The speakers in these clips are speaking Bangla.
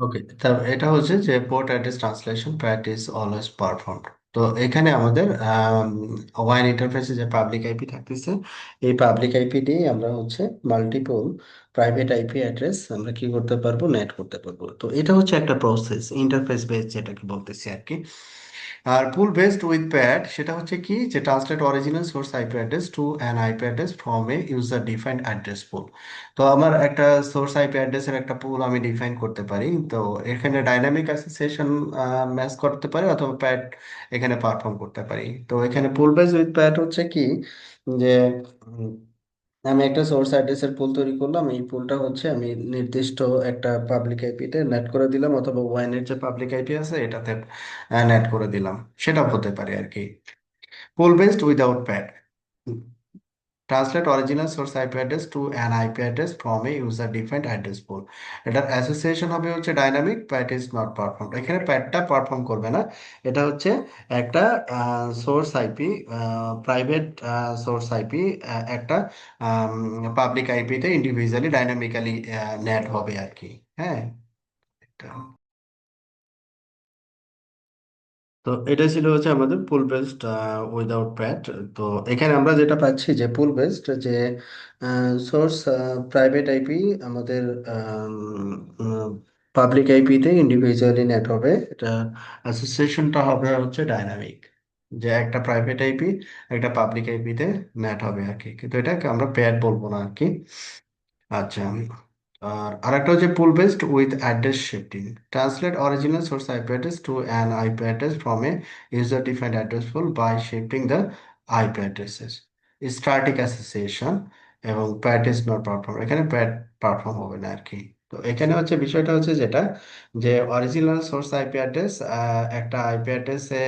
ওকে, তা এটা হচ্ছে যে port address translation Pat is always performed. তো এখানে আমাদের ওয়াইন ইন্টারফেসে যে পাবলিক আইপি থাকতেছে, এই পাবলিক আইপি দিয়ে আমরা হচ্ছে মাল্টিপল প্রাইভেট আইপি অ্যাড্রেস আমরা কি করতে পারবো, নেট করতে পারবো। তো এটা হচ্ছে একটা প্রসেস, ইন্টারফেস বেস যেটাকে বলতেছি আর কি। আর পুল বেসড উইথ প্যাড সেটা হচ্ছে কি, যে translate original source IP address to an IP address from a user defined address pool. তো আমার একটা সোর্স আইপি অ্যাড্রেসের একটা পুল আমি ডিফাইন করতে পারি। তো এখানে ডাইনামিক অ্যাসোসিয়েশন ম্যাচ করতে পারি, অথবা প্যাড এখানে পারফর্ম করতে পারি। তো এখানে পুল বেস উইথ প্যাড হচ্ছে কি, যে উম, আমি একটা সোর্স অ্যাড্রেসের পুল তৈরি করলাম। এই পুলটা হচ্ছে আমি নির্দিষ্ট একটা পাবলিক আইপিতে নেট করে দিলাম, অথবা ওয়াইনের যে পাবলিক আইপি আছে এটাতে নেট করে দিলাম, সেটাও হতে পারে আর কি। Pool based without PAT, translate original source IP address to an IP address from a user defined address pool. এটার অ্যাসোসিয়েশন হবে হচ্ছে dynamic, PAT is not perform. এখানে প্যাডটা পারফর্ম করবে না। এটা হচ্ছে একটা source IP, private source IP, একটা পাবলিক আইপিতে ইন্ডিভিজুয়ালি ডাইনামিক্যালি নেট হবে আর কি। হ্যাঁ, এটা। তো এটা ছিল হচ্ছে আমাদের পুল বেসড উইদাউট প্যাড। তো এখানে আমরা যেটা পাচ্ছি যে পুল বেসড যে সোর্স প্রাইভেট আইপি আমাদের পাবলিক আইপিতে ইন্ডিভিজুয়ালি নেট হবে। এটা অ্যাসোসিয়েশনটা হবে হচ্ছে ডাইনামিক, যে একটা প্রাইভেট আইপি একটা পাবলিক আইপিতে নেট হবে আর কি, কিন্তু এটাকে আমরা প্যাড বলবো না আর কি। আচ্ছা, আর আরেকটা হচ্ছে pool based with address shifting, translate original source IP address to an IP address from a user defined address pool by shifting the IP addresses, static association, এবং প্যাড ইজ নট পারফর্ম। এখানে প্যাড পারফর্ম হবে না আর কি। তো এখানে হচ্ছে বিষয়টা হচ্ছে যেটা, যে অরিজিনাল সোর্স আইপি অ্যাড্রেস একটা আইপি অ্যাড্রেসে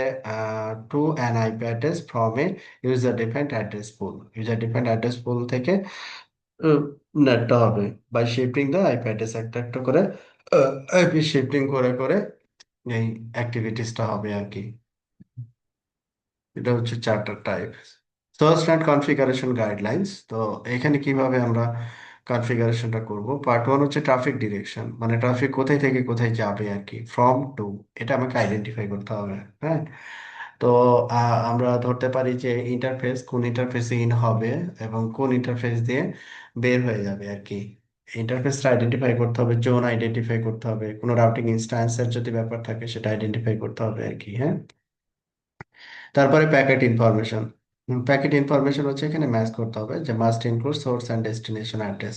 to an IP address from a user defined address pool, user defined address pool থেকে নেটটা হবে by shifting the IP address, একটা একটা করে আইপি শিফটিং করে করে এই অ্যাক্টিভিটিসটা হবে আর কি। এটা হচ্ছে charter type. Source net configuration guidelines. তো এখানে কিভাবে আমরা কনফিগারেশনটা করব, পার্ট ওয়ান হচ্ছে ট্রাফিক ডিরেকশন, মানে ট্রাফিক কোথায় থেকে কোথায় যাবে আর কি, ফ্রম টু, এটা আমাকে আইডেন্টিফাই করতে হবে। হ্যাঁ, তো আমরা ধরতে পারি যে ইন্টারফেস কোন ইন্টারফেসে ইন হবে এবং কোন ইন্টারফেস দিয়ে বের হয়ে যাবে আর কি। ইন্টারফেসটা আইডেন্টিফাই করতে হবে, জোন আইডেন্টিফাই করতে হবে, কোনো রাউটিং ইনস্ট্যান্সের যদি ব্যাপার থাকে সেটা আইডেন্টিফাই করতে হবে আর কি। হ্যাঁ, তারপরে প্যাকেট ইনফরমেশন। প্যাকেট ইনফরমেশন হচ্ছে এখানে ম্যাচ করতে হবে, যে must include source and destination address.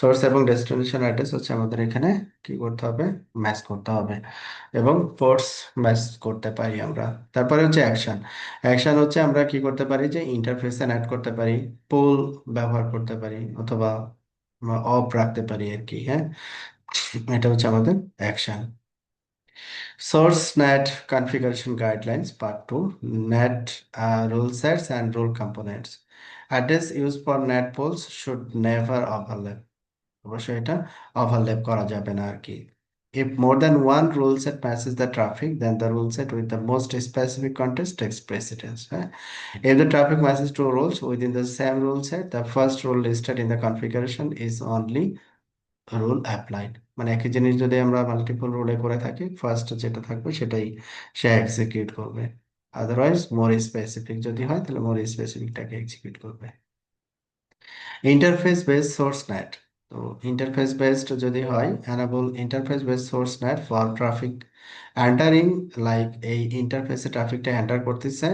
Source এবং ডেস্টিনেশন অ্যাড্রেস হচ্ছে আমাদের এখানে কি করতে হবে, ম্যাচ করতে হবে, এবং পোর্টস ম্যাচ করতে পারি আমরা। তারপরে হচ্ছে অ্যাকশন। অ্যাকশন হচ্ছে আমরা কি করতে পারি, যে ইন্টারফেসে অ্যাড করতে পারি, পুল ব্যবহার করতে পারি, অথবা অফ রাখতে পারি আর কি। হ্যাঁ, এটা হচ্ছে আমাদের action. Source NAT configuration guidelines part 2, NAT rule sets and rule components. Address used for NAT polls should never overlap. অবশ্যই এটা overlap করা যাবে না আর কি। If more than one rule set matches the traffic, then the rule set with the most specific context takes precedence. হ্যাঁ? If the traffic matches two rules within the same rule set, the first rule listed in the configuration is only rule applied, মানে একই জিনিস যদি আমরা মাল্টিপল রুলে করে থাকি, ফার্স্ট যেটা থাকবে সেটাই সে এক্সিকিউট করবে। আদারওয়াইজ মোর স্পেসিফিক যদি হয় তাহলে মোর স্পেসিফিকটাকে এক্সিকিউট করবে। Interface based source NAT. তো ইন্টারফেস বেসড যদি হয়, enable interface based source NAT for traffic entering, like এই ইন্টারফেসে ট্রাফিকটা এন্টার করতেছে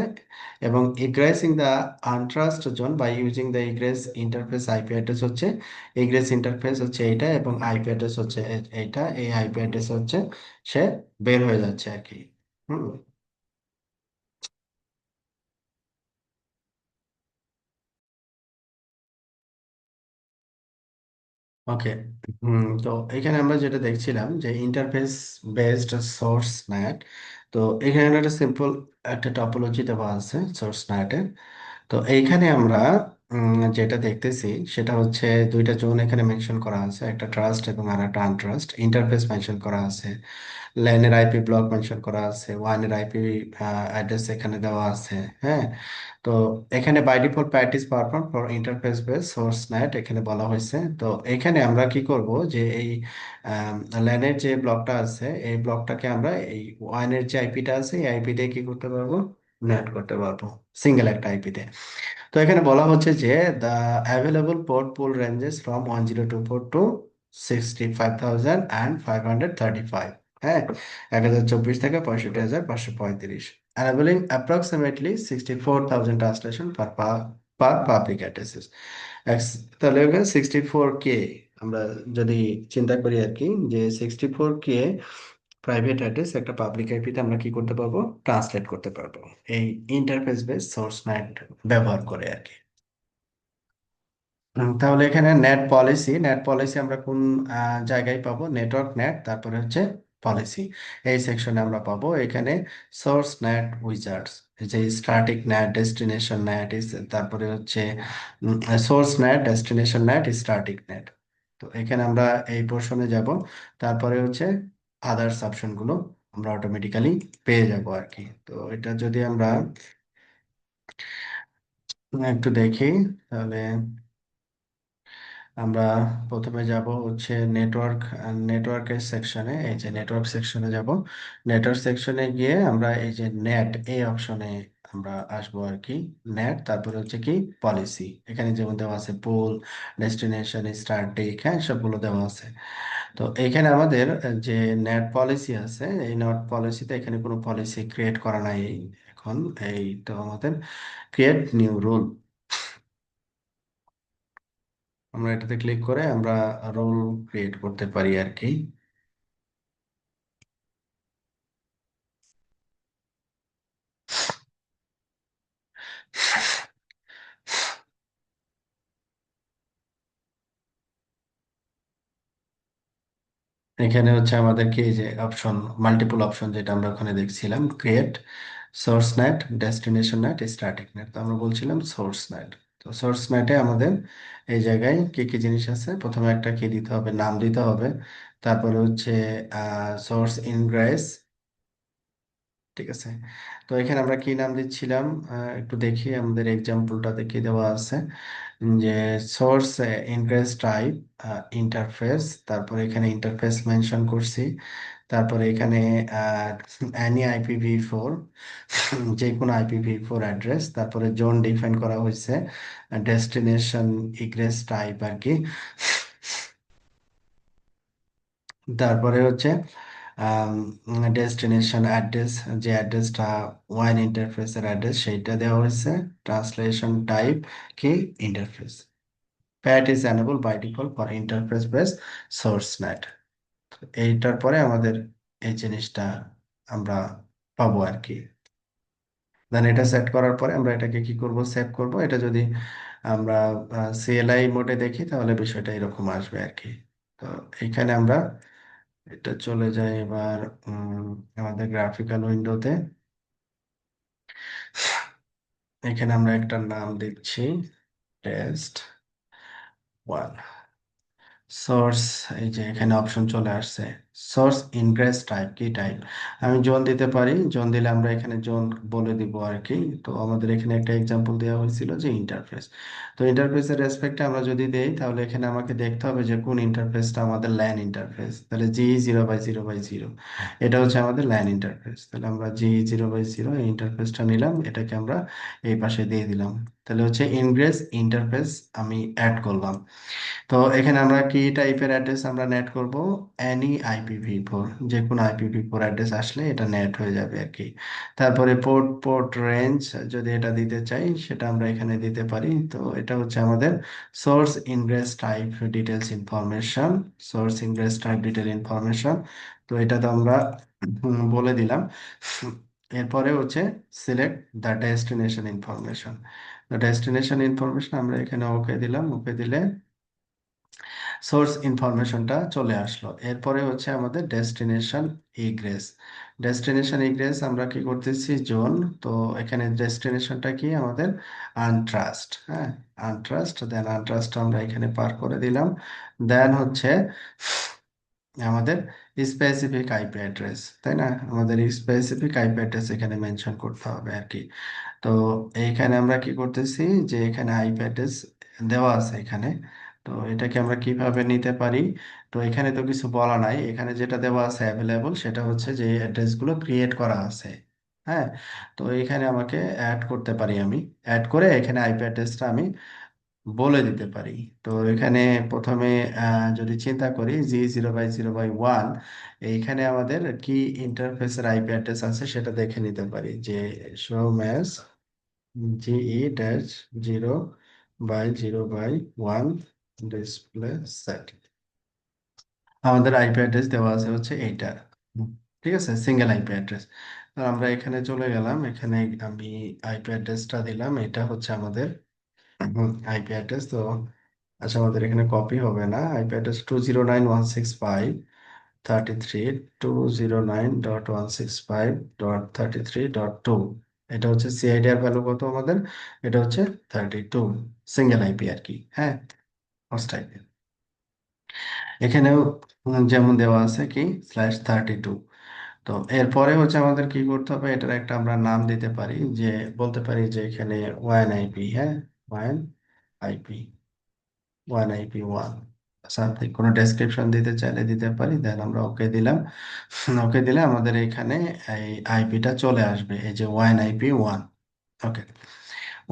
এবং egressing the untrust zone by using the egress interface IP address হচ্ছে, ইগ্রেস ইন্টারফেস হচ্ছে এইটা এবং আইপি অ্যাড্রেস হচ্ছে এইটা, এই আইপি অ্যাড্রেস হচ্ছে সে বের হয়ে যাচ্ছে আর কি। হুম, ওকে। তো এখানে আমরা যেটা দেখছিলাম যে ইন্টারফেস বেসড সোর্স ম্যাট। তো এখানে একটা সিম্পল একটা টপোলজি দেওয়া আছে সোর্স ম্যাটে। তো এইখানে আমরা যেটা দেখতেছি সেটা হচ্ছে দুইটা জোন এখানে মেনশন করা আছে, একটা ট্রাস্ট এবং আর একটা আনট্রাস্ট। ইন্টারফেস মেনশন করা আছে, ল্যানের আইপি ব্লক মেনশন করা আছে, ওয়ানের আইপি অ্যাড্রেস এখানে দেওয়া আছে। হ্যাঁ, তো এখানে by default PAT is perform for interface base source NAT এখানে বলা হয়েছে। তো এখানে আমরা কি করব, যে এই ল্যানের যে ব্লকটা আছে এই ব্লকটাকে আমরা এই ওয়ানের যে আইপিটা আছে এই আইপি দিয়ে কি করতে পারবো, নেট করতে পারবো সিঙ্গেল একটা আইপিতে। তো এখানে বলা হচ্ছে যে the available port pool ranges from 1024 to 65,535। হ্যাঁ, 1024 থেকে 65,535, enabling approximately 64,000 translation per public addresses. তাহলে 64K আমরা যদি চিন্তা করি আর কি, যে 64K প্রাইভেট অ্যাড্রেস একটা পাবলিক আইপিতে আমরা কি করতে পারবো, ট্রান্সলেট করতে পারবো এই ইন্টারফেস বেস সোর্স নেট ব্যবহার করে আর কি। তাহলে এখানে নেট পলিসি আমরা কোন জায়গায় পাবো, নেটওয়ার্ক নেট তারপরে হচ্ছে পলিসি, এই সেকশনে আমরা পাবো এখানে সোর্স নেট উইজার্ডস, যে স্ট্যাটিক নেট, ডেস্টিনেশন নেট, তারপরে হচ্ছে source net, destination net, static net. তো এখানে আমরা এই পোর্শনে যাব, তারপরে হচ্ছে আদার্স অপশনগুলো আমরা অটোমেটিক্যালি পেয়ে যাব আর কি। তো এটা যদি আমরা একটু দেখি, তাহলে আমরা প্রথমে যাব হচ্ছে নেটওয়ার্কের সেকশনে। এই যে নেটওয়ার্ক সেকশনে যাব, নেটওয়ার্ক সেকশনে গিয়ে আমরা এই যে নেট এই অপশনে আমরা আসবো আর কি। নেট তারপরে হচ্ছে কি পলিসি, এখানে যেমন দেওয়া আছে পুল, ডেস্টিনেশন, স্টার্টিং, হ্যাঁ সবগুলো দেওয়া আছে। তো এখানে আমাদের যে নেট পলিসি আছে এই নেট পলিসিতে এখানে কোনো পলিসি ক্রিয়েট করা নাই এখন। এই তো আমাদের ক্রিয়েট নিউ রুল, আমরা এটাতে ক্লিক করে আমরা রোল ক্রিয়েট করতে পারি আর কি। এখানে হচ্ছে আমাদের কি যে অপশন, মাল্টিপল অপশন যেটা আমরা ওখানে দেখছিলাম, create source net, destination net, static net. তো আমরা বলছিলাম সোর্স নেট। তো সোর্স নেটে আমাদের এই জায়গায় কি কি জিনিস আছে, প্রথমে একটা কি দিতে হবে, নাম দিতে হবে। তারপরে হচ্ছে সোর্স ইনগ্রেস, ঠিক আছে। তো এখানে আমরা কি নাম দিচ্ছিলাম, একটু দেখি আমাদের এক্সাম্পলটাতে কি দেওয়া আছে, যে সোর্স ইনগ্রেস টাইপ ইন্টারফেস, তারপরে এখানে ইন্টারফেস মেনশন করছি। তারপরে এখানে অ্যানি IPv4, যে কোনো IPv4 অ্যাড্রেস, তারপরে জোন ডিফাইন করা হয়েছে, ডেস্টিনেশন ইগ্রেস টাইপ আর কি। তারপরে হচ্ছে ডেস্টিনেশন অ্যাড্রেস, যে অ্যাড্রেসটা ওয়ান ইন্টারফেসের অ্যাড্রেস সেইটা দেওয়া হয়েছে। ট্রান্সলেশন টাইপ কি interface, PAT is enable by default for interface base source NAT. এইটার পরে আমাদের এই জিনিসটা আমরা পাবো আর কি। দেন এটা সেট করার পরে আমরা এটাকে কি করব, সেভ করব। এটা যদি আমরা CLI মোডে দেখি তাহলে বিষয়টা এরকম আসবে আর কি। তো এইখানে আমরা এটা চলে যাই এবার আমাদের গ্রাফিক্যাল উইন্ডোতে। এখানে আমরা একটা নাম দিচ্ছি, টেস্ট 1। সোর্স, এই যে এখানে অপশন চলে আসছে, সোর্স ইনগ্রেস টাইপ কি টাইপ, আমি জোন দিতে পারি। জোন দিলে আমরা এখানে জোন বলে দিব আর কি। তো আমাদের এখানে একটা এক্সাম্পল দেওয়া হয়েছিল যে ইন্টারফেস। তো ইন্টারফেসের রেসপেক্টে আমরা যদি দেই তাহলে এখানে আমাকে দেখতে হবে যে কোন ইন্টারফেসটা আমাদের ল্যান ইন্টারফেস। তাহলে G0/0/0 এটা হচ্ছে আমাদের ল্যান ইন্টারফেস। তাহলে আমরা G0/0 এই ইন্টারফেসটা নিলাম, এটাকে আমরা এই পাশে দিয়ে দিলাম। তাহলে হচ্ছে ইনগ্রেস ইন্টারফেস আমি অ্যাড করলাম। তো এখানে আমরা কি টাইপের অ্যাড্রেস আমরা নেট করব, এনি IPv4, যে কোনো IPv4 অ্যাড্রেস আসলে এটা নেট হয়ে যাবে আর কি। তারপরে পোর্ট রেঞ্জ যদি এটা দিতে চাই সেটা আমরা এখানে দিতে পারি। তো এটা হচ্ছে আমাদের source ingress type details information, source ingress type detail information. তো এটা তো আমরা বলে দিলাম। এরপরে হচ্ছে select the destination information. Destination information আমরা এখানে ওকে দিলাম, ওকে দিলে সোর্স ইনফরমেশনটা চলে আসলো। এরপরে হচ্ছে আমাদের ডেস্টিনেশন ইগ্রেস। ডেস্টিনেশন ইগ্রেস আমরা কি করতেছি, জোন। তো এখানে ডেস্টিনেশনটা কি আমাদের আনট্রাস্ট, হ্যাঁ, আনট্রাস্ট। দেন আনট্রাস্ট আমরা এখানে পার করে দিলাম। দেন হচ্ছে আমাদের স্পেসিফিক আইপি অ্যাড্রেস, তাই না? আমাদের স্পেসিফিক আইপি অ্যাড্রেস এখানে মেনশন করতে হবে আর কি। তো এইখানে আমরা কি করতেছি, যে এখানে আইপি অ্যাড্রেস দেওয়া আছে এখানে। তো এটাকে আমরা কিভাবে নিতে পারি? তো এখানে তো কিছু বলা নাই, এখানে যেটা দেওয়া আছে অ্যাভেলেবল সেটা হচ্ছে যে অ্যাড্রেসগুলো ক্রিয়েট করা আছে। হ্যাঁ, তো এখানে আমাকে অ্যাড করতে পারি, আমি অ্যাড করে এখানে আইপি অ্যাড্রেসটা আমি বলে দিতে পারি। তো এখানে প্রথমে যদি চিন্তা করি G0/0/1, এইখানে আমাদের কি ইন্টারফেসের আইপি অ্যাড্রেস আছে সেটা দেখে নিতে পারি, যে show match GE-0/0/1 display set. আমাদের আইপি অ্যাড্রেস দেওয়া আছে হচ্ছে এইটা। হুম, ঠিক আছে, সিঙ্গেল আইপি অ্যাড্রেস। আমরা এখানে চলে গেলাম, এখানে আমি আইপি অ্যাড্রেসটা দিলাম, এটা হচ্ছে আমাদের আইপি অ্যাড্রেস। তো আচ্ছা, আমাদের এখানে কপি হবে না, আইপি অ্যাড্রেস 209.165.33.165.33.2। এটা হচ্ছে সিআইডি এর ভ্যালু কত আমাদের, এটা হচ্ছে 32, সিঙ্গেল আইপি আর কি, হ্যাঁ, হোস্ট আইপি। এখানেও যেমন দেওয়া আছে কি /32। তো এরপরে হচ্ছে আমাদের কি করতে হবে, এটার একটা আমরা নাম দিতে পারি, যে বলতে পারি যে এখানে ওয়ান আইপি, হ্যাঁ, ওয়ান আইপি, 1IP1 সামথিং, কোনো ডেসক্রিপশন দিতে চাইলে দিতে পারি। দেন আমরা ওকে দিলাম। ওকে দিলে আমাদের এখানে এই আইপিটা চলে আসবে, এই যে 1IP1। ওকে,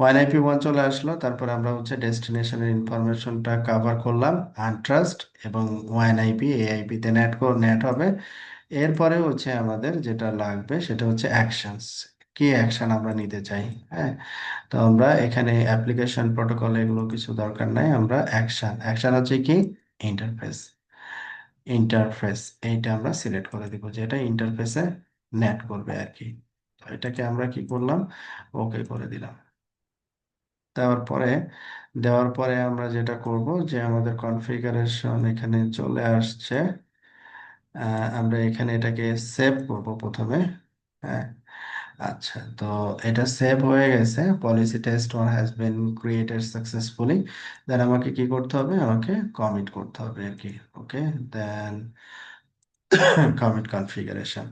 1IP1 চলে আসলো। তারপর আমরা হচ্ছে ডেস্টিনেশনের ইনফরমেশনটা কভার করলাম, আনট্রাস্ট এবং 1IP, এই আইপিতে নেট হবে। এরপরে হচ্ছে আমাদের যেটা লাগবে সেটা হচ্ছে অ্যাকশনস, কি অ্যাকশন আমরা নিতে চাই। হ্যাঁ, তো আমরা এখানে অ্যাপ্লিকেশন প্রোটোকল এগুলো কিছু দরকার নাই, আমরা অ্যাকশন, অ্যাকশন হচ্ছে কি ইন্টারফেস, ইন্টারফেস এইটা আমরা সিলেক্ট করে দিব, যে এটা ইন্টারফেসে নেট করবে আর কি। তো এটাকে আমরা কি করলাম, ওকে করে দিলাম। দেওয়ার পরে দেওয়ার পরে আমরা যেটা করব, যে আমাদের কনফিগারেশন এখানে চলে আসছে। আমরা এখানে এটাকে সেভ করব প্রথমে। হ্যাঁ, আচ্ছা, তো এটা সেভ হয়ে গেছে, policy test one has been created successfully. Then আমাকে কি করতে হবে, আমাকে কমিট করতে হবে আর কি। ওকে, দেন কমিট কনফিগারেশন।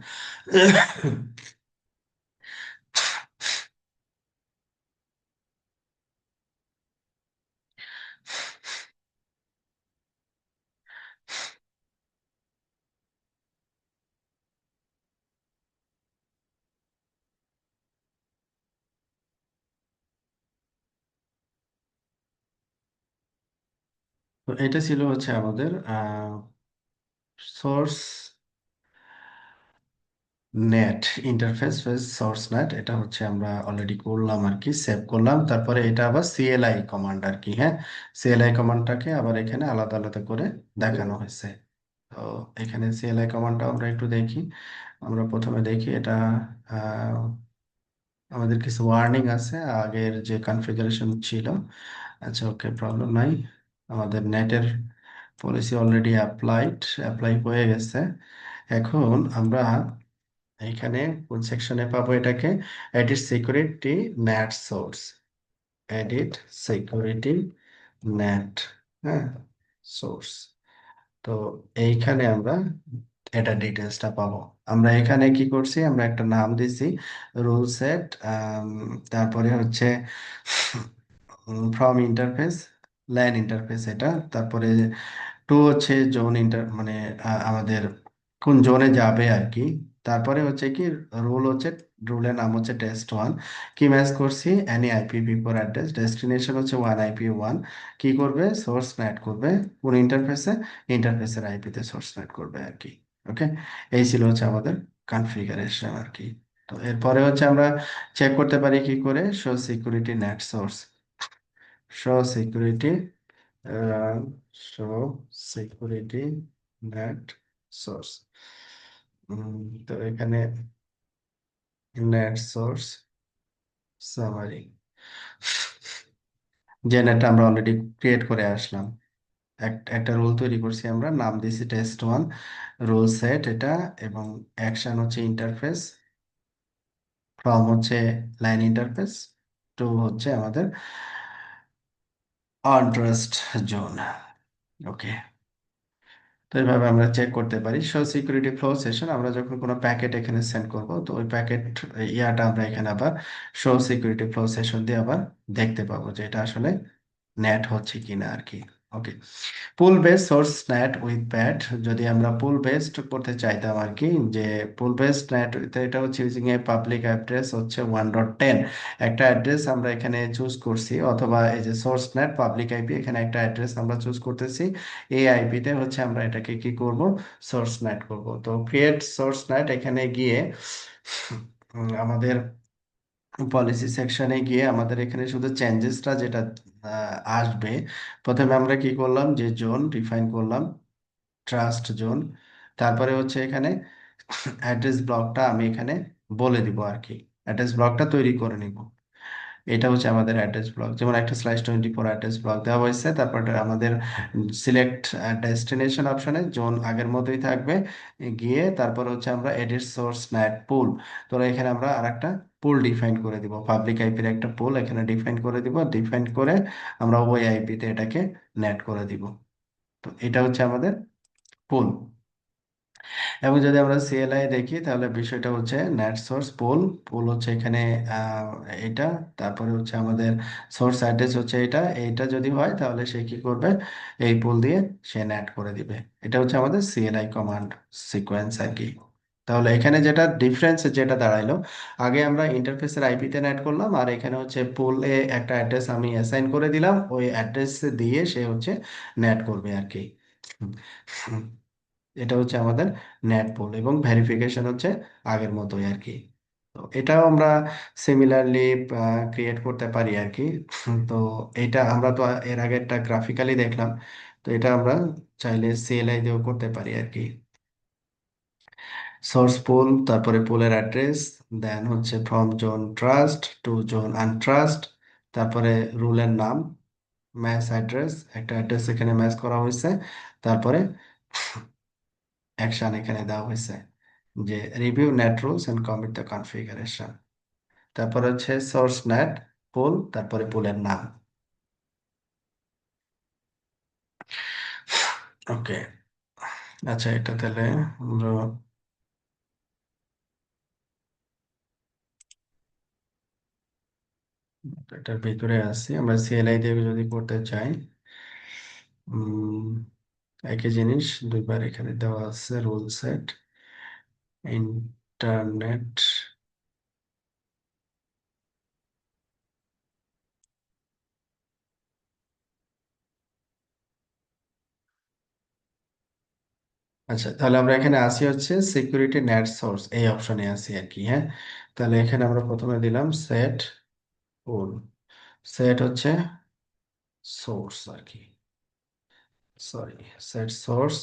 তো এটা ছিল হচ্ছে আমাদের source net interface source net, এটা হচ্ছে আমরা অলরেডি করলাম আর কি, সেভ করলাম। তারপরে এটা আবার সিএলআই কমান্ড আর কি, হ্যাঁ, সিএলআই কমান্ডটাকে আবার এখানে আলাদা আলাদা করে দেখানো হয়েছে। তো এখানে সিএলআই কমান্ডটা আমরা একটু দেখি। আমরা প্রথমে দেখি এটা আহ, আমাদের কিছু ওয়ার্নিং আছে আগের যে কনফিগারেশন ছিল। আচ্ছা, ওকে, প্রবলেম নাই। আমাদের নেটের পলিসি অলরেডি অ্যাপ্লাই হয়ে গেছে। এখন আমরা এখানে কোন সেকশনে পাবো এটাকে, edit security net source, edit security net, হ্যাঁ, সোর্স। তো এইখানে আমরা এটা ডিটেলসটা পাবো। আমরা এখানে কি করছি, আমরা একটা নাম দিছি রুল সেট, তারপরে হচ্ছে ফ্রম ইন্টারফেস, লাইন ইন্টারফেস এটা। তারপরে টু হচ্ছে জোন মানে আমাদের কোন জোনে যাবে আর কি। তারপরে হচ্ছে কি রুল হচ্ছে, রুলের নাম হচ্ছে টেস্ট 1। কি ম্যাচ করছি, এনি IPv4 অ্যাড্রেস, ডেস্টিনেশন হচ্ছে 1IP1। কি করবে, সোর্স নেট করবে কোন ইন্টারফেসে, ইন্টারফেসের আইপিতে সোর্স নেট করবে আর কি। ওকে, এই ছিল হচ্ছে আমাদের কনফিগারেশন আর কি। তো এরপরে হচ্ছে আমরা চেক করতে পারি কি করে, show security net source, show security, show security net source. তো এখানে নেট সোর্স সামারি, যে নেটটা আমরা অলরেডি ক্রিয়েট করে আসলাম, একটা রোল তৈরি করছি, আমরা নাম দিছি টেস্ট 1, রোল সেট এটা, এবং অ্যাকশন হচ্ছে ইন্টারফেস, ফ্রম হচ্ছে লাইন ইন্টারফেস, টু হচ্ছে আমাদের আনট্রাস্ট জোন। ওকে, তো এইভাবে আমরা চেক করতে পারি। শো সিকিউরিটি ফ্লো সেশন, আমরা যখন কোনো প্যাকেট এখানে সেন্ড করব, তো ওই প্যাকেট ইয়াটা আমরা এখানে আবার শো সিকিউরিটি ফ্লো সেশন দিয়ে আবার দেখতে পাবো যে এটা আসলে নেট হচ্ছে কিনা আর কি। Okay, pool base source NAT with PAT, যদি আমরা পুল বেসড করতে চাইতাম আর কি, যে পুল বেসড নেট, এটা হচ্ছে ইউজিং এ পাবলিক অ্যাড্রেস হচ্ছে 1.10, একটা অ্যাড্রেস আমরা এখানে চুজ করছি, অথবা এই যে সোর্স নেট পাবলিক আইপি, এখানে একটা অ্যাড্রেস আমরা চুজ করতেছি, এই আইপিতে হচ্ছে আমরা এটাকে কি করব, সোর্স নেট করব। তো ক্রিয়েট সোর্স নেট এখানে গিয়ে আমাদের পলিসি সেকশনে গিয়ে আমাদের এখানে শুধু চেঞ্জেসটা যেটা আসবে, প্রথমে আমরা কি করলাম, যে জোন ডিফাইন করলাম, ট্রাস্ট জোন, তারপরে হচ্ছে এখানে অ্যাড্রেস ব্লকটা আমি এখানে বলে দিব আর কি, অ্যাড্রেস ব্লকটা তৈরি করে নিব। এটা হচ্ছে আমাদের অ্যাড্রেস ব্লক, যেমন একটা /24 অ্যাড্রেস ব্লক দেওয়া হয়েছে, তারপর আমাদের সিলেক্ট ডেস্টিনেশন অপশনে জোন আগের মতোই থাকবে, গিয়ে তারপর হচ্ছে আমরা এডিট সোর্স নেট পুল, তো এখানে আমরা আর একটা পুল ডিফাইন করে দিব, পাবলিক আইপির একটা পুল এখানে ডিফাইন করে দিব, ডিফাইন করে আমরা ওই আইপিতে এটাকে নেট করে দিব। তো এটা হচ্ছে আমাদের পুল। এবং যদি আমরা সিএলআই দেখি, তাহলে বিষয়টা হচ্ছে নেট সোর্স পুল, পুল হচ্ছে এখানে আহ, এটা, তারপরে হচ্ছে আমাদের সোর্স অ্যাড্রেস হচ্ছে এটা, এইটা যদি হয় তাহলে সে কি করবে, এই পুল দিয়ে সে নেট করে দিবে। এটা হচ্ছে আমাদের সিএলআই কমান্ড সিকোয়েন্স আর কি। তাহলে এখানে যেটা ডিফারেন্স যেটা দাঁড়াইলো, আগে আমরা ইন্টারফেসের আইপিতে নেট করলাম, আর এখানে হচ্ছে পুলে একটা অ্যাড্রেস আমি অ্যাসাইন করে দিলাম, ওই অ্যাড্রেস দিয়ে সে হচ্ছে নেট করবে আর কি। হুম। এটা হচ্ছে আমাদের নেট পোল, এবং ভেরিফিকেশন হচ্ছে আগের মতোই আর কি। তো এটাও আমরা সিমিলারলি ক্রিয়েট করতে পারি আর কি। তো এটা আমরা তো এর আগে একটা গ্রাফিক্যালি দেখলাম, তো এটা আমরা চাইলে সিএলআই দিয়েও করতে পারি আর কি। সোর্স পুল, তারপরে পুলের অ্যাড্রেস, দেন হচ্ছে from zone trust to zone untrust, তারপরে রুলের নাম, ম্যাচ অ্যাড্রেস, একটা অ্যাড্রেস এখানে ম্যাচ করা হয়েছে, তারপরে অ্যাকশন এখানে দেওয়া হয়েছে যে review NAT rules and commit the configuration, তারপর হচ্ছে সোর্স নেট পুল, তারপরে পুলের নাম। ওকে, আচ্ছা এটা তাহলে আমরা এটার ভিতরে আছি, আমরা সিএলআই দিয়ে যদি করতে চাই, উম, একই জিনিস দুইবার এখানে দেওয়া আছে, রুল সেট ইন্টারনেট। আচ্ছা, তাহলে আমরা এখানে আসি হচ্ছে সিকিউরিটি নেট সোর্স, এই অপশনে আসি আর কি। হ্যাঁ, তাহলে এখানে আমরা প্রথমে দিলাম সেট পুল, সেট হচ্ছে সোর্স আর কি, sorry, set source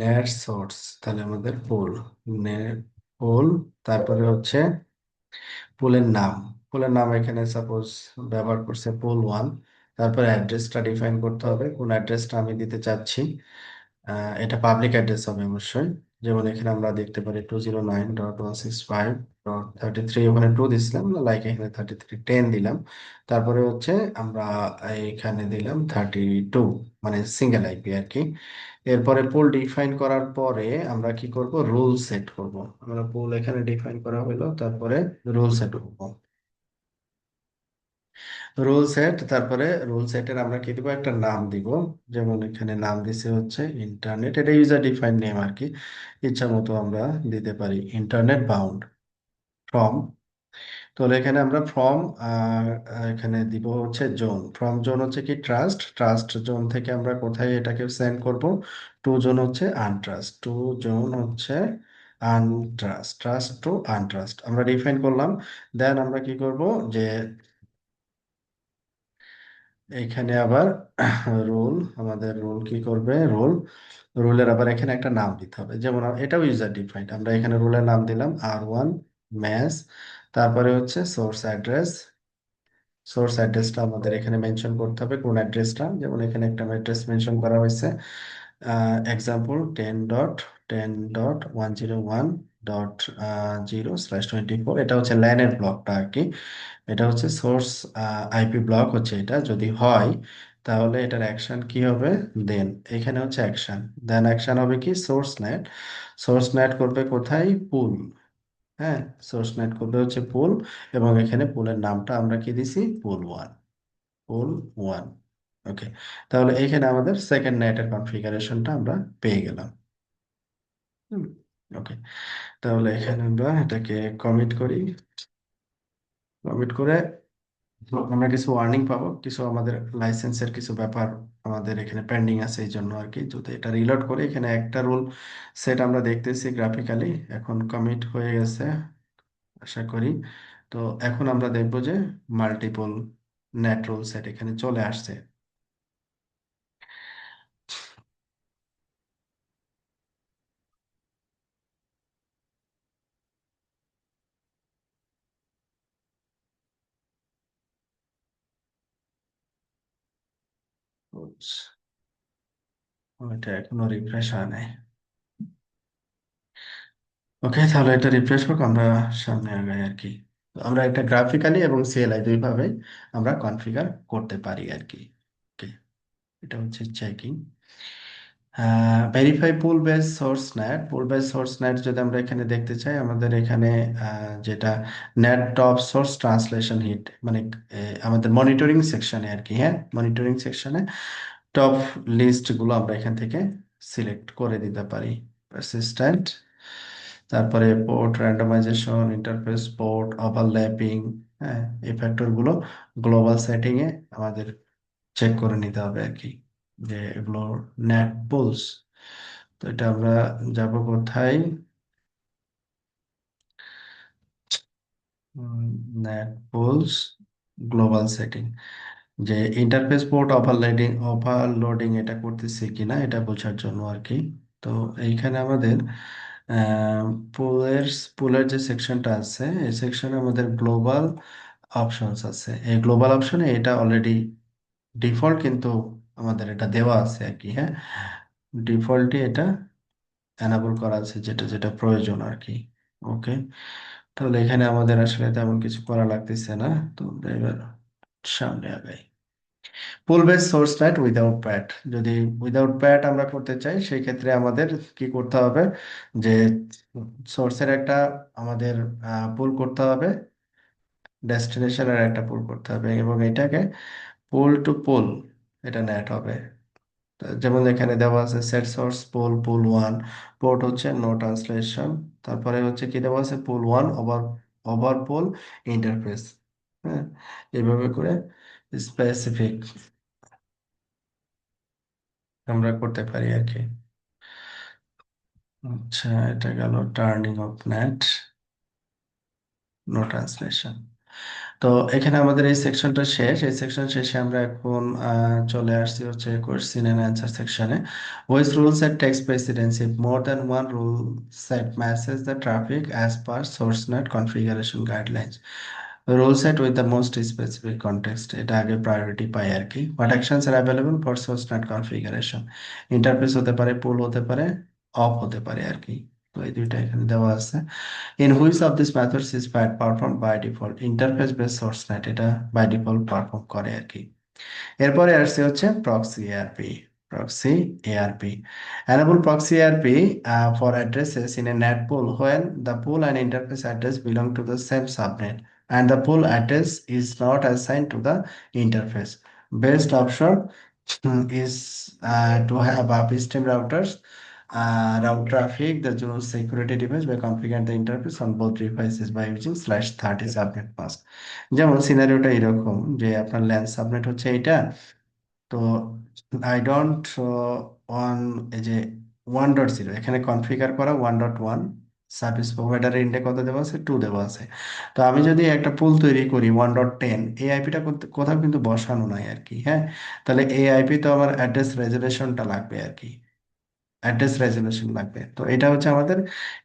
net source, তাহলে আমাদের পুল, নেট পুল, তারপরে হচ্ছে পুলের নাম, পুলের নাম এখানে সাপোজ ব্যবহার করছে পুল 1, তারপরে অ্যাড্রেসটা ডিফাইন করতে হবে, কোন অ্যাড্রেসটা আমি দিতে চাচ্ছি। এটা পাবলিক অ্যাড্রেস হবে অবশ্যই, যেমন এখানে আমরা দেখতে পারি 209.165.33, ওখানে 2 দিছিলাম, লাইক এখানে 3310 দিলাম, তারপরে হচ্ছে আমরা এখানে দিলাম 32, মানে সিঙ্গেল আইপি আর কি। এরপরে পুল ডিফাইন করার পরে আমরা কি করব, রুল সেট করব, আমরা পুল এখানে ডিফাইন করা হলো, তারপরে রুল সেট করব, রুল সেট, তারপরে রুল সেটের আমরা কি দিব, একটা নাম দিব, যেমন এখানে নাম দিছে হচ্ছে ইন্টারনেট, এটা ইউজার ডিফাইন নেম আর কি, ইচ্ছা মতো আমরা দিতে পারি ইন্টারনেট বাউন্ড ফ্রম। তাহলে এখানে আমরা ফ্রম, এখানে দিব হচ্ছে জোন, ফ্রম জোন হচ্ছে কি ট্রাস্ট, ট্রাস্ট জোন থেকে আমরা কোথায় এটাকে সেন্ড করব, টু জোন হচ্ছে আনট্রাস্ট, টু জোন হচ্ছে আনট্রাস্ট, ট্রাস্ট টু আনট্রাস্ট আমরা ডিফাইন করলাম। দেন আমরা কি করব, যে এখানে আবার রুল, আমাদের রুল কি করবে, রুলের আবার এখানে একটা নাম দিতে হবে, যেমন এটাও ইউজার ডিফাইন্ড, আমরা এখানে রুলের নাম দিলাম R1 ম্যাচ, তারপরে হচ্ছে সোর্স অ্যাড্রেস, সোর্স অ্যাড্রেসটা আমাদের এখানে মেনশন করতে হবে, কোন অ্যাড্রেসটা। যেমন এখানে একটা অ্যাড্রেস মেনশন করা হয়েছে, এক্সাম্পল 10.101.0/24। এটা হচ্ছে ল্যানের ব্লকটা আর কি। এটা হচ্ছে সোর্স আইপি ব্লক হচ্ছে এটা। যদি হয় তাহলে এটার অ্যাকশন কি হবে, দেন এখানে হচ্ছে অ্যাকশন, দেন অ্যাকশন হবে কি সোর্স নেট। সোর্স নেট করবে কোথায়, পুল। হ্যাঁ, সোর্স নেট করবে হচ্ছে পুল, এবং এখানে পুলের নামটা আমরা কি দিছি, পুল 1। পুল 1। ওকে, তাহলে এইখানে আমাদের সেকেন্ড নেটের কনফিগারেশনটা আমরা পেয়ে গেলাম। হুম, ওকে, তাহলে এখানে আমরা এটাকে কমিট করি। কমিট করে আমরা কিছু ওয়ার্নিং পাবো, কিছু আমাদের লাইসেন্সের কিছু ব্যাপার আমাদের এখানে পেন্ডিং আছে, এই জন্য আর কি। যদি এটা রিলোড করে, এখানে একটা রুল সেট আমরা দেখতেছি গ্রাফিক্যালি, এখন কমিট হয়ে গেছে আশা করি। তো এখন আমরা দেখবো যে মাল্টিপল নেট রুল সেট এখানে চলে আসছে। ওইটা এখনো রিফ্রেশ হয় নাই। ওকে, তাহলে এটা রিফ্রেশ হোক, আমরা সামনে আগাই আর কি। তো আমরা এটা গ্রাফিক্যালি এবং সিএলআই দুইভাবে আমরা কনফিগার করতে পারি আর কি। ওকে, এটা হচ্ছে checking. Verify pool base source NAT. Pool base source NAT যদি আমরা এখানে দেখতে চাই, আমাদের এখানে যেটা NAT top source translation hit, মানে আমাদের মনিটরিং সেকশনে আর কি। হ্যাঁ, মনিটরিং সেকশনে টপ লিস্ট গুলো আমরা এখান থেকে সিলেক্ট করে দিতে পারি। পারসিস্টেন্ট, তারপরে port randomisation, interface port overlapping. হ্যাঁ, এই ফ্যাক্টর গুলো গ্লোবাল সেটিং এ আমাদের চেক করে নিতে হবে আর কি, যে এগুলো নেট পুলস। তো এটা আমরা যাব কোথায়, নেট পুলস গ্লোবাল সেটিং, যে ইন্টারফেস পোর্ট ওভারলোডিং এটা করতেছে কিনা এটা বোঝার জন্য আর কি। তো এইখানে আমাদের পুলের পুলের যে সেকশনটা আছে, এই সেকশনে আমাদের গ্লোবাল অপশনস আছে। এই গ্লোবাল অপশনে এটা অলরেডি ডিফল্ট, কিন্তু আমাদের এটা দেওয়া আছে আর কি। হ্যাঁ, ডিফল্টে এটা এনাবল করা আছে, যেটা যেটা প্রয়োজন আর কি। ওকে, তাহলে এখানে আমাদের আসলে তেমন কিছু করা লাগতেছে না। তো আমরা এবার সামনে আগাই। পুল বেস সোর্স নেট উইদাউট প্যাট। যদি উইদাউট প্যাট আমরা করতে চাই, সেই ক্ষেত্রে আমাদের কি করতে হবে, যে সোর্সের একটা আমাদের পুল করতে হবে, ডেস্টিনেশনের একটা পুল করতে হবে, এবং এটাকে পুল টু পুল এটা নেট হবে। তো যেমন এখানে দেওয়া আছে সেট সোর্স পুল 1, পোর্ট হচ্ছে নো ট্রান্সলেশন, তারপরে হচ্ছে কি দেওয়া আছে পুল 1 ওভার ওভার পুল ইন্টারফেস। হ্যাঁ, এইভাবে করে স্পেসিফিক আমরা করতে পারি আর কি। আচ্ছা, এটা গেল turning off NAT, no translation. তো এখানে আমাদের এই সেকশনটা শেষ। এই সেকশন শেষে আমরা এখন চলে আসছি হচ্ছে কোশ্চেন এন্ড অ্যান্সার সেকশনে। Which rule set takes precedence if more than one rule set matches the traffic as per SourceNet configuration guidelines? Rule set with the most specific context, এটা আগে প্রায়োরিটি পায় আর কি। What actions are available for SourceNet configuration? Interface হতে পারে, পুল হতে পারে, অফ হতে পারে আর কি। তো এই দুইটা এখানে দেওয়া আছে। In which of these methods is PAT performed by default? Interface base source net এটা বাই ডিফল্ট পারফর্ম করে আর কি। এরপরে আসছে হচ্ছে proxy ARP. Proxy ARP, enable proxy ARP for addresses in a net pool when the pool and interface address belong to the same subnet and the pool address is not assigned to the interface. Best option is to have upstream routers route traffic the zone security device by configuring the interface on both devices by using /30 subnet mask। যেমন সিনারিওটা এরকম, যে আপনার ল্যান সাবনেট হচ্ছে এটা। তো আই ডোন্ট ওয়ান, এই যে 1.0 এখানে কনফিগার করা 1.1, সার্ভিস প্রোভাইডারের ইন্ডেক্স কত দেওয়া আছে, 2 দেওয়া আছে। তো আমি যদি একটা পুল তৈরি করি 1.10, এই আইপিটা কোথাও কিন্তু বসানো নাই আর কি। হ্যাঁ, তাহলে এই আইপি তো আমার অ্যাড্রেস রেজুলেশনটা লাগবে আর কি, অ্যাড্রেস রেজুলেশন লাগবে। তো এটা হচ্ছে আমাদের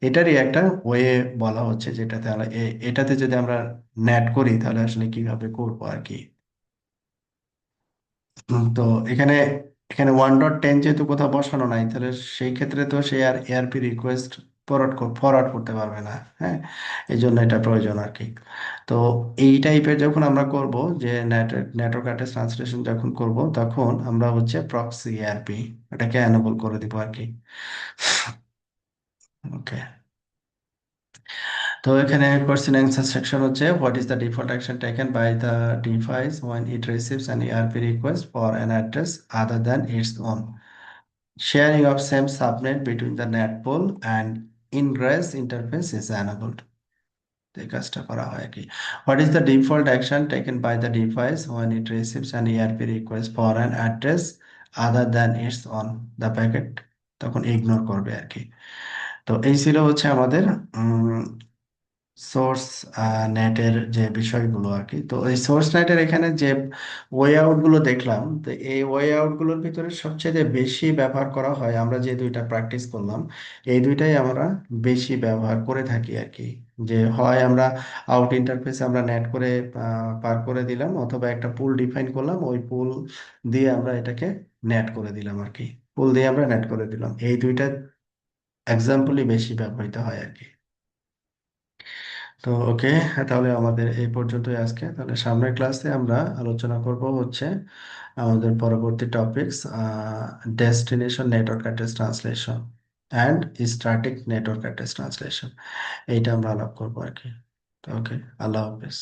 এটারই একটা ওয়ে বলা হচ্ছে, যেটাতে এটাতে যদি আমরা নেট করি তাহলে আসলে কিভাবে করবো আর কি। তো এখানে এখানে 1.10 যেহেতু কোথাও বসানো নাই, তাহলে সেই ক্ষেত্রে তো সে আর এআরপি রিকোয়েস্ট ফরওয়ার্ড করতে পারবে না। হ্যাঁ, এই জন্য এটা প্রয়োজন আর কি। তো এই টাইপের যখন আমরা করব, যে নেটওয়ার্ক অ্যাড্রেস ট্রান্সলেশন যখন করব, তখন আমরা হচ্ছে প্রক্সি এআরপি এটাকে এনেবল করে দিব আর কি। ওকে। তো এখানে কোশ্চেন অ্যান্সার সেকশন হচ্ছে, what is the default action taken by the device when it receives an ERP request for an address other than its own? Sharing of same subnet between the net pool and ingress interface is enabled. এই কাজটা করা হয় কি? What is the default action taken by the device when it receives an ERP request for an address other than its own? The packet তখন ইগনোর করবে আর কি। তো এই ছিল হচ্ছে আমাদের সোর্স নেটের যে বিষয়গুলো আর কি। তো এই সোর্স নেটের এখানে যে ওয়ে আউট গুলো দেখলাম, তো এই ওয়ে আউট গুলোর ভিতরে সবচেয়ে বেশি ব্যবহার করা হয়, আমরা যে দুইটা প্র্যাকটিস করলাম, এই দুইটাই আমরা বেশি ব্যবহার করে থাকি আর কি। যে হয় আমরা আউট ইন্টারফেসে আমরা নেট করে পার করে দিলাম, অথবা একটা পুল ডিফাইন করলাম, ওই পুল দিয়ে আমরা এটাকে নেট করে দিলাম আর কি। পুল দিয়ে আমরা নেট করে দিলাম, এই দুইটা এক্সাম্পলই বেশি ব্যবহৃত হয় আর কি। তো ওকে, তাহলে আমাদের এই পর্যন্তই আজকে। তাহলে সামনের ক্লাসে আমরা আলোচনা করব হচ্ছে আমাদের পরবর্তী topics, destination network address translation and static network address translation. এইটা আমরা আলাপ করবো আর কি। তো ওকে, আল্লাহ হাফেজ।